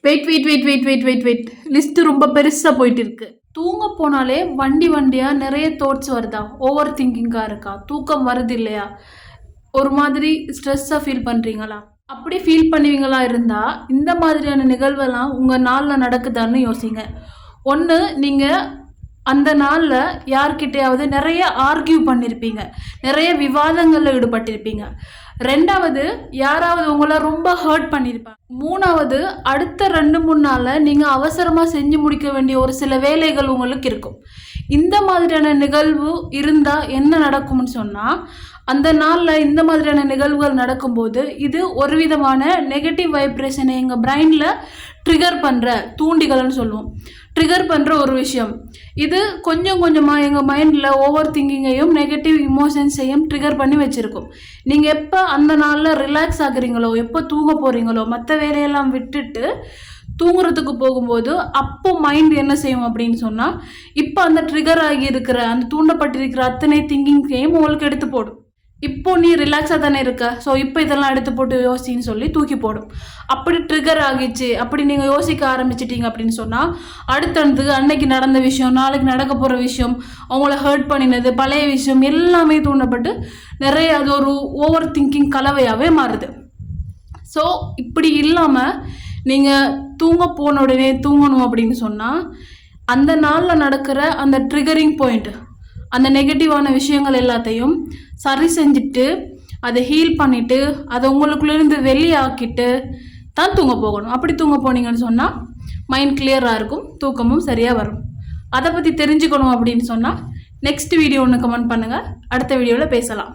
Wait list ரொம்ப பெருசாக போயிட்டு இருக்கு. தூங்க போனாலே வண்டியாக நிறைய தாட்ஸ் வருதா? ஓவர் திங்கிங்காக இருக்கா? தூக்கம் வருது இல்லையா? ஒரு மாதிரி ஸ்ட்ரெஸ்ஸாக ஃபீல் பண்ணுறீங்களா? அப்படி ஃபீல் பண்ணுவீங்களா இருந்தால் இந்த மாதிரியான நிகழ்வெல்லாம் உங்கள் நாளில் நடக்குதான்னு யோசிங்க. ஒன்று, நீங்கள் அந்த நாளில் யார்கிட்டையாவது நிறைய ஆர்கியூ பண்ணியிருப்பீங்க, நிறைய விவாதங்களில் ஈடுபட்டிருப்பீங்க. ரெண்டாவது, யாராவது உங்களை ரொம்ப ஹர்ட் பண்ணியிருப்பாங்க. மூணாவது, அடுத்த 2-3 நாளில் நீங்கள் அவசரமாக செஞ்சு முடிக்க வேண்டிய ஒரு சில வேலைகள் உங்களுக்கு இருக்கும். இந்த மாதிரியான நிகழ்வு இருந்தால் என்ன நடக்கும்னு சொன்னால், அந்த நாளில் இந்த மாதிரியான நிகழ்வுகள் நடக்கும்போது இது ஒரு விதமான நெகட்டிவ் வைப்ரேஷனை எங்கள் பிரைனில் ட்ரிகர் பண்ணுற தூண்டிகள்னு சொல்லுவோம். ட்ரிகர் பண்ணுற ஒரு விஷயம் இது. கொஞ்சம் கொஞ்சமாக எங்கள் மைண்டில் ஓவர் திங்கிங்கையும் நெகட்டிவ் இமோஷன்ஸையும் ட்ரிகர் பண்ணி வச்சுருக்கோம். நீங்கள் எப்போ அந்த நாளில் ரிலாக்ஸ் ஆகுறீங்களோ, எப்போ தூங்க போகிறீங்களோ, மற்ற வேலையெல்லாம் விட்டுட்டு தூங்குறதுக்கு போகும்போது அப்போ மைண்ட் என்ன செய்யும் அப்படின்னு சொன்னால், இப்போ அந்த ட்ரிகர் ஆகி இருக்கிற அந்த தூண்டப்பட்டிருக்கிற அத்தனை திங்கிங்கையும் உங்களுக்கு எடுத்து போடும். இப்போ நீ ரிலாக்ஸாக தானே இருக்க, ஸோ இப்போ இதெல்லாம் எடுத்து போட்டு யோசின்னு சொல்லி தூக்கி போடும். அப்படி ட்ரிகர் ஆகிடுச்சு, அப்படி நீங்கள் யோசிக்க ஆரம்பிச்சிட்டிங்க அப்படின்னு சொன்னால், அடுத்தடுத்து அன்னைக்கு நடந்த விஷயம், நாளைக்கு நடக்க போகிற விஷயம், அவங்கள ஹர்ட் பண்ணினது, பழைய விஷயம் எல்லாமே தூண்டப்பட்டு நிறைய அது ஒரு ஓவர் திங்கிங் கலவையாகவே மாறுது. ஸோ இப்படி இல்லாமல் நீங்கள் தூங்க போன உடனே தூங்கணும் அப்படின்னு சொன்னால், அந்த நாளில் நடக்கிற அந்த ட்ரிகரிங் பாயிண்ட், அந்த நெகட்டிவான விஷயங்கள் எல்லாத்தையும் சரி செஞ்சுட்டு அதை ஹீல் பண்ணிவிட்டு அதை உங்களுக்குள்ளேருந்து வெளியாக்கிட்டு தான் தூங்க போகணும். அப்படி தூங்க போனீங்கன்னு சொன்னால் மைண்ட் கிளியராக இருக்கும், தூக்கமும் சரியாக வரும். அதை பற்றி தெரிஞ்சுக்கணும் அப்படின்னு சொன்னால் நெக்ஸ்ட் வீடியோ ஒன்று கமெண்ட் பண்ணுங்கள், அடுத்த வீடியோவில் பேசலாம்.